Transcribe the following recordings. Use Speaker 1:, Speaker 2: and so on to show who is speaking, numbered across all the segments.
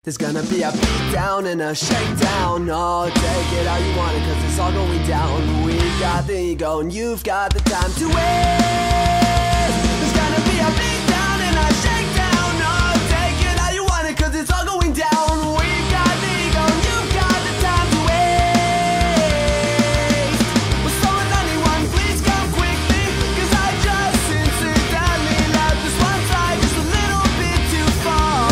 Speaker 1: There's gonna be a beat down and a shakedown. Oh, take it how you want it, cause it's all going down. We've got the ego and you've got the time to waste. There's gonna be a beat down and a shakedown. Oh, take it how you want it, cause it's all going down. We've got the ego and you've got the time to waste. Will someone, anyone, please come quickly, cause I just incidentally left this one side just a little bit too far.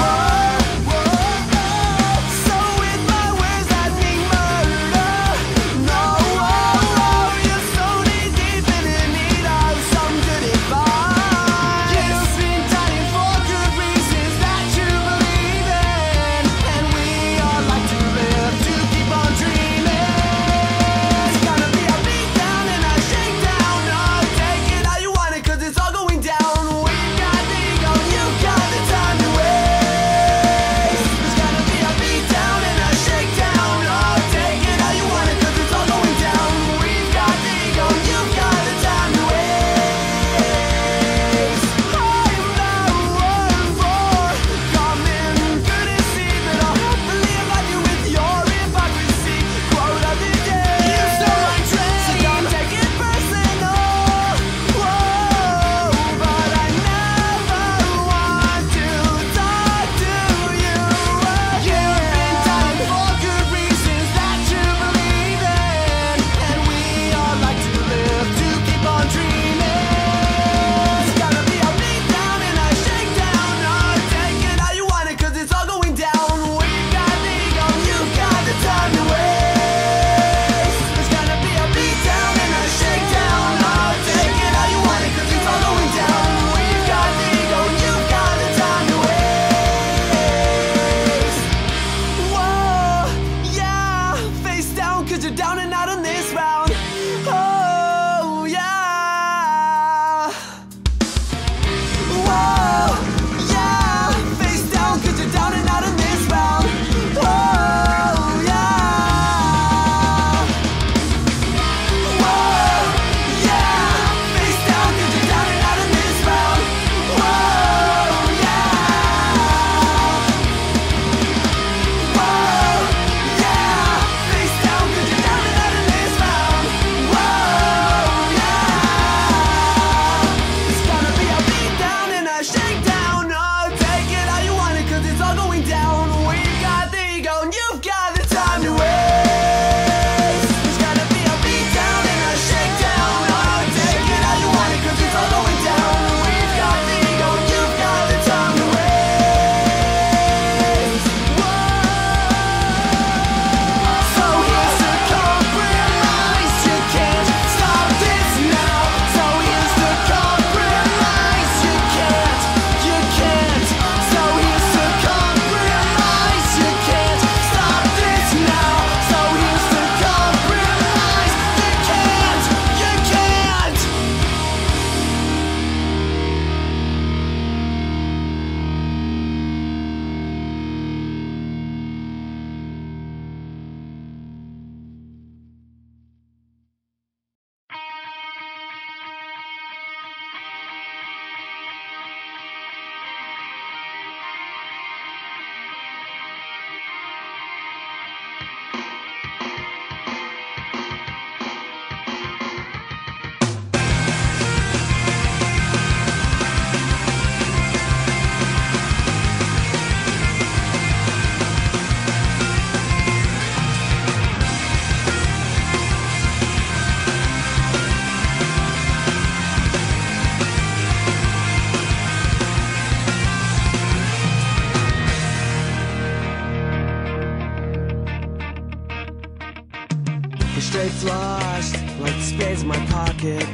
Speaker 1: Straight flushed, like the spades in my pocket.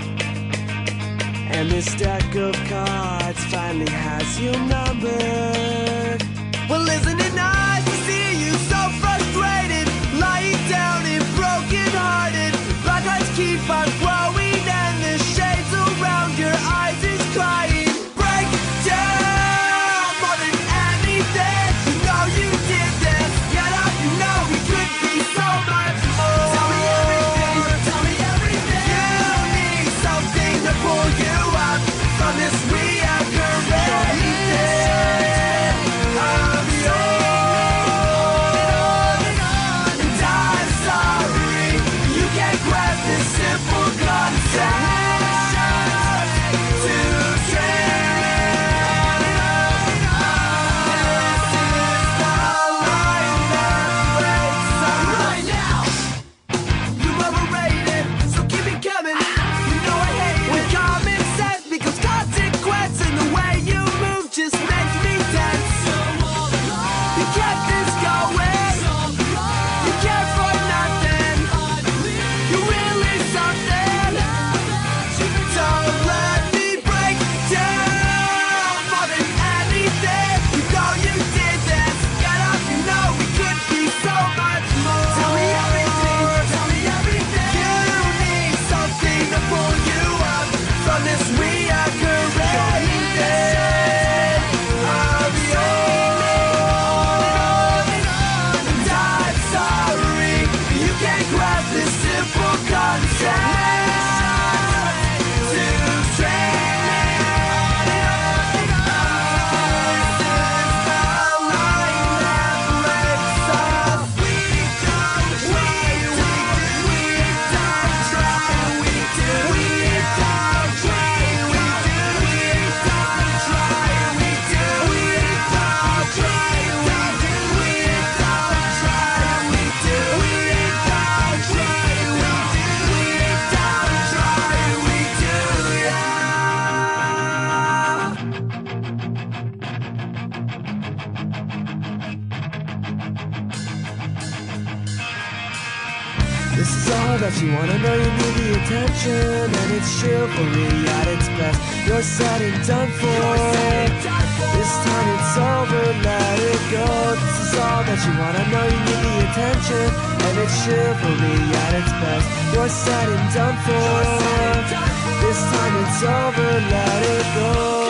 Speaker 1: And this deck of cards finally has you numbered. Well, isn't it nice to see you so frustrated, lying down and broken-hearted? Black lights keep on growing and the shades around your eyes is crying. Break down more than anything. You know you did this. Get up, you know we could be so much more. Tell me everything. You need something to pull you up from this reoccurring. Of yours. This is all that you wanna know, you need the attention, and it's chivalry at its best. You're said and done for. This time it's over, let it go. This is all that you wanna know, you need the attention, and it's chivalry at its best. You're said and done for. This time it's over, let it go.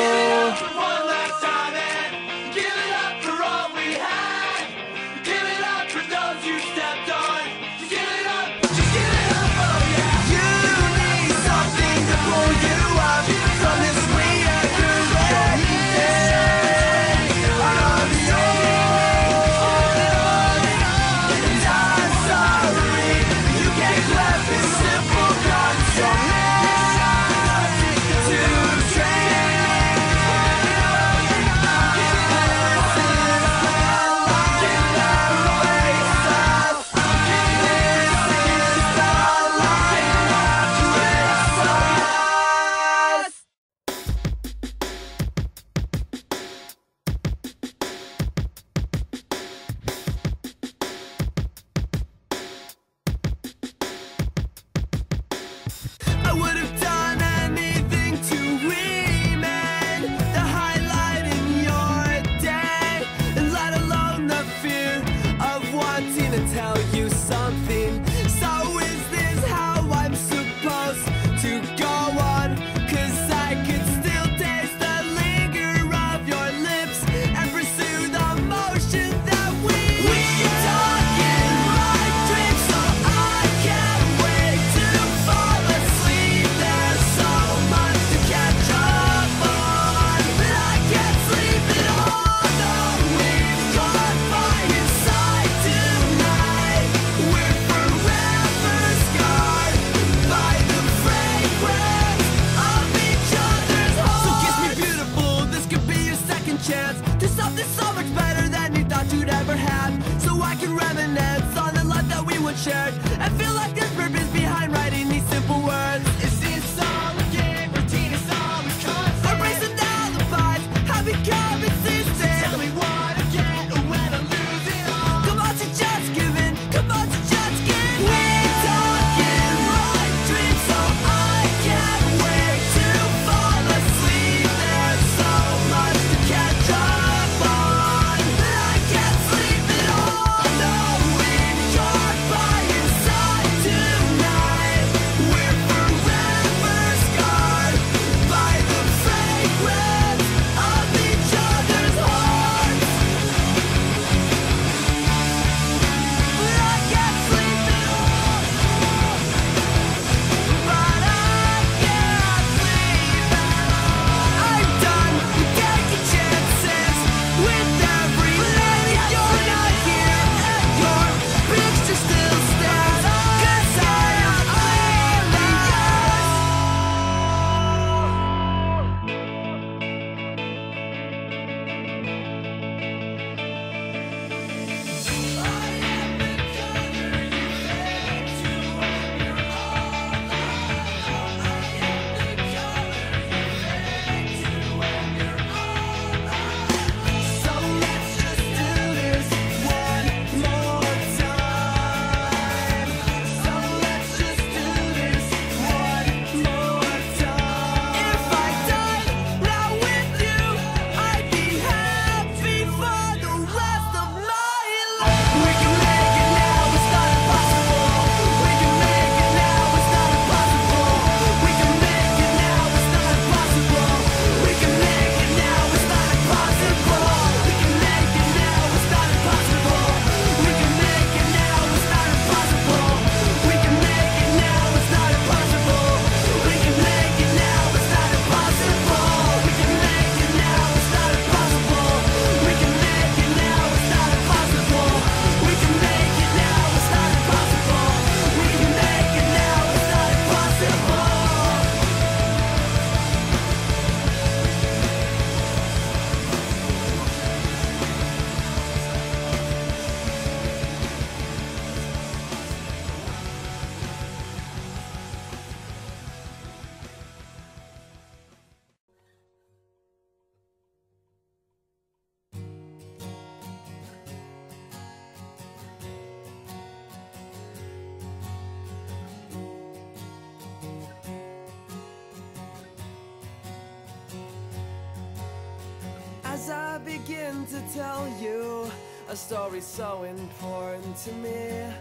Speaker 1: as I begin to tell you a story so important to me.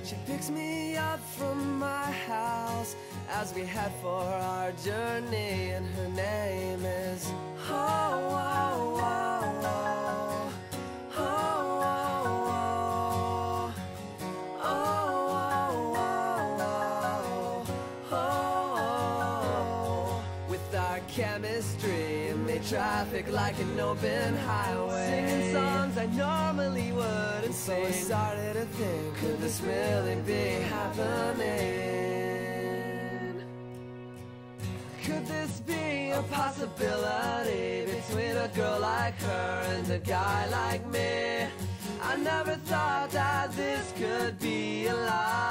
Speaker 1: She picks me up from my house as we head for our journey, and her name is With our chemistry, made traffic like an open highway, singing songs I normally wouldn't sing. So I started to think, could this really be happening? Could this be a possibility between a girl like her and a guy like me? I never thought that this could be alive.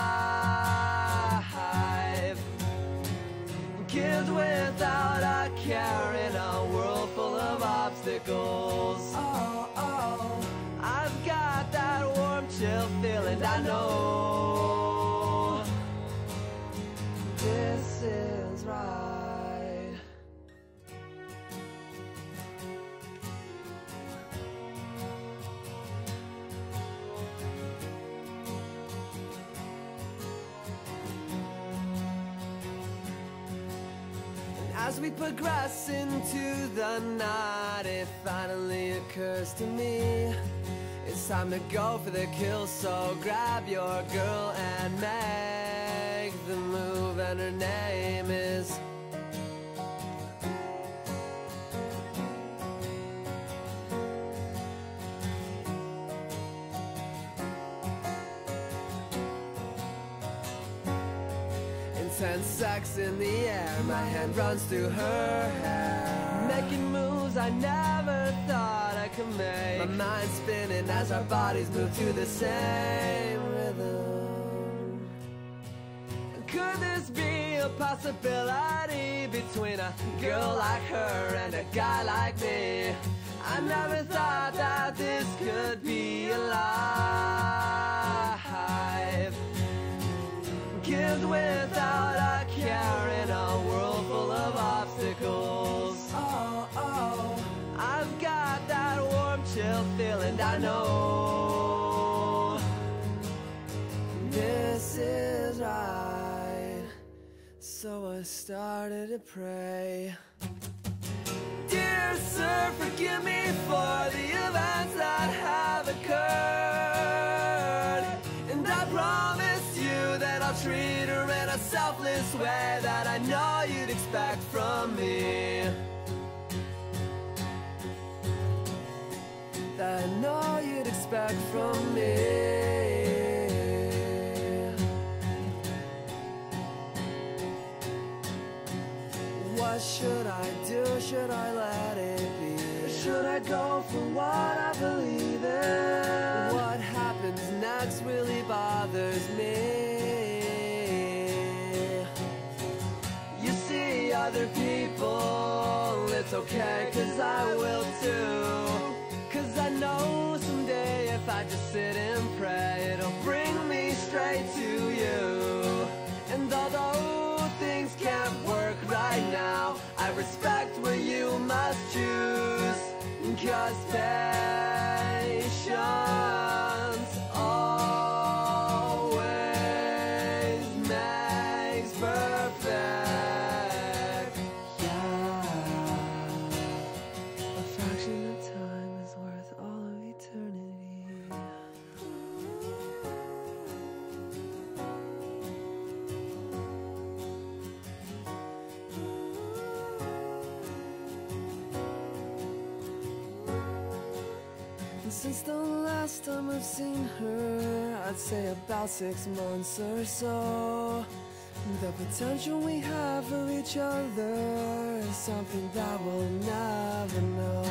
Speaker 1: Kids without a care in a world full of obstacles. I've got that warm, chill feeling. I know this is right. As we progress into the night, it finally occurs to me, it's time to go for the kill. So grab your girl and make the move, and her name is intense sex in the air. My hand runs through her hair, making moves I never thought I could make. My mind spinning as our bodies move to the same rhythm. Could this be a possibility between a girl like her and a guy like me? I never thought that this could be alive. Kids without a care in a world full of obstacles. I've got that warm, chill feeling. I know this is right. So I started to pray. Dear sir, forgive me for the events that have occurred, and I promise you that I'll treat her in a selfless way that I know you'd expect from me. That I know you'd expect from me. What should I do? Should I let it be? Or should I go for what I believe in? What happens next really bothers me. You see other people, it's okay, 'cause I will too. 'Cause I know someday if I just sit and pray, it'll bring me straight to you. And although things can't work right now, I respect what you must choose. 'Cause patience always makes perfect. Yeah, a fraction of time is worth all of eternity. And since the last time I've seen her, I'd say about 6 months or so, the potential we have for each other is something that we'll never know.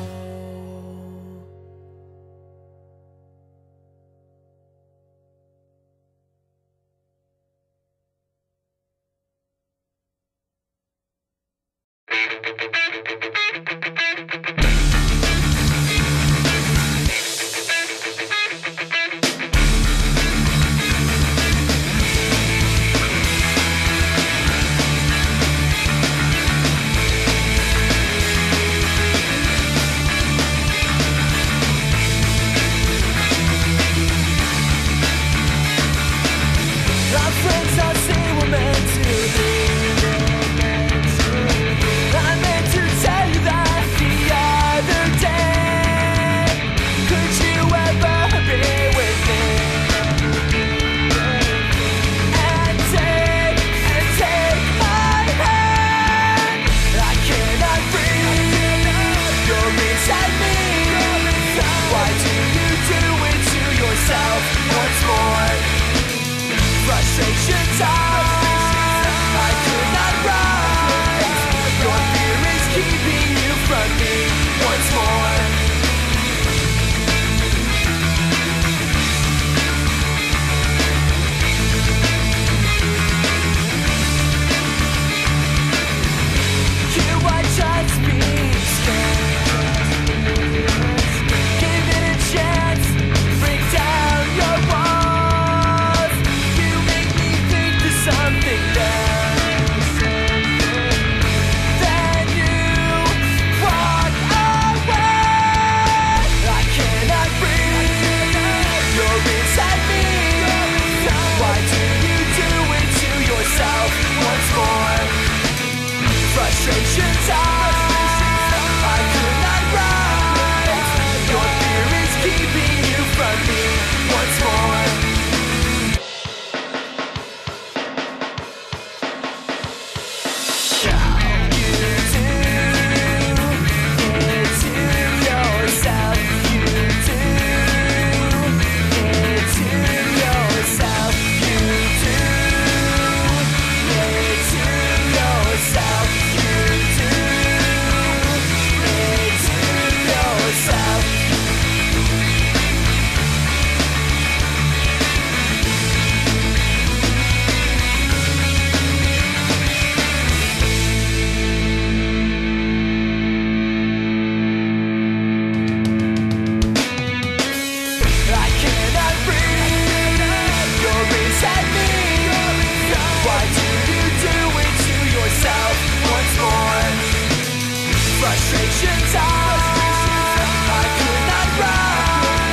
Speaker 1: frustrations I could not run.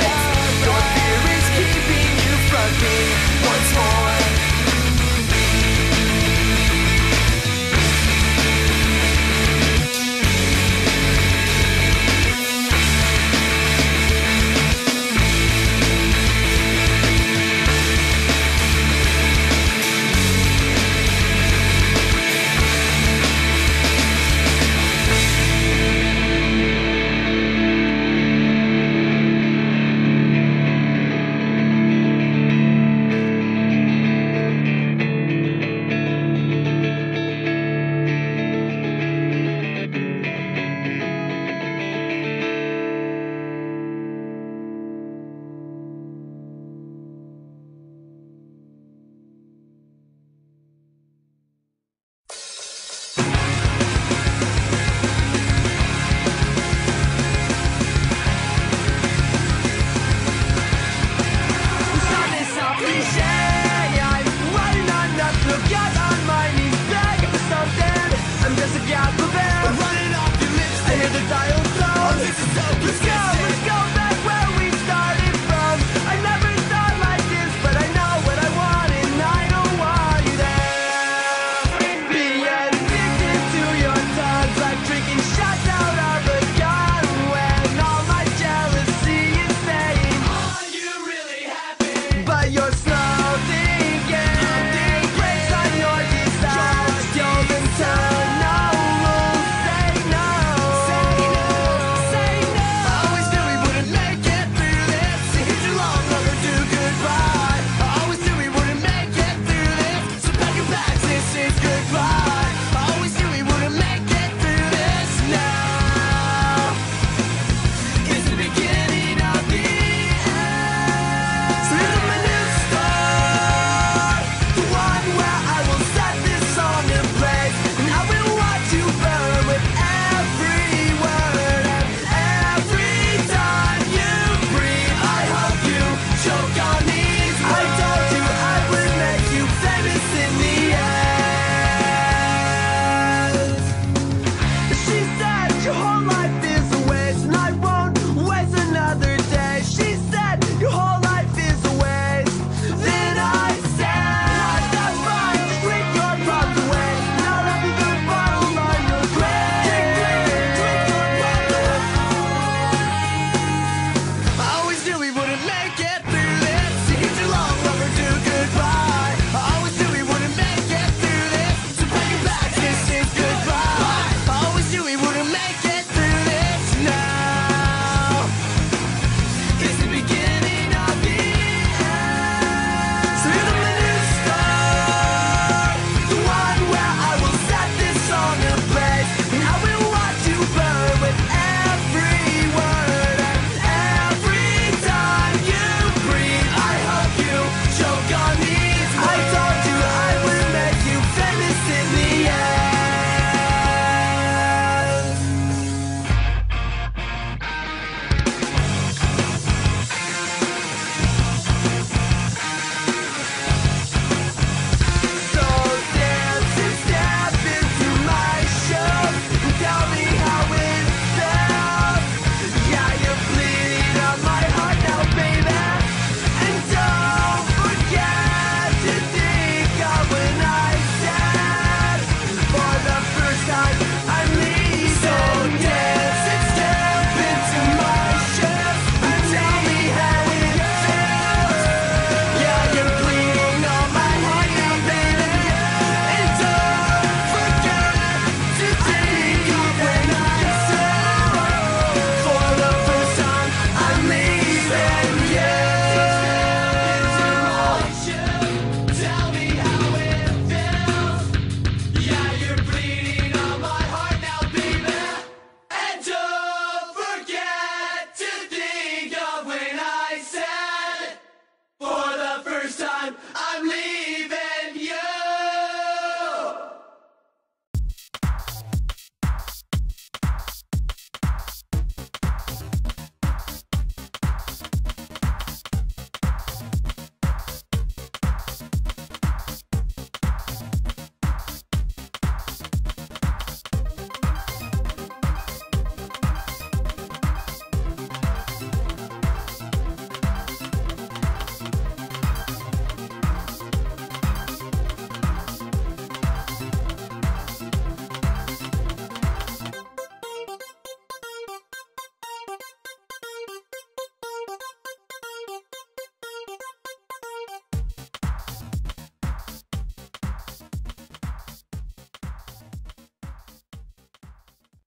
Speaker 1: Your fear is keeping you from me once more. Choke on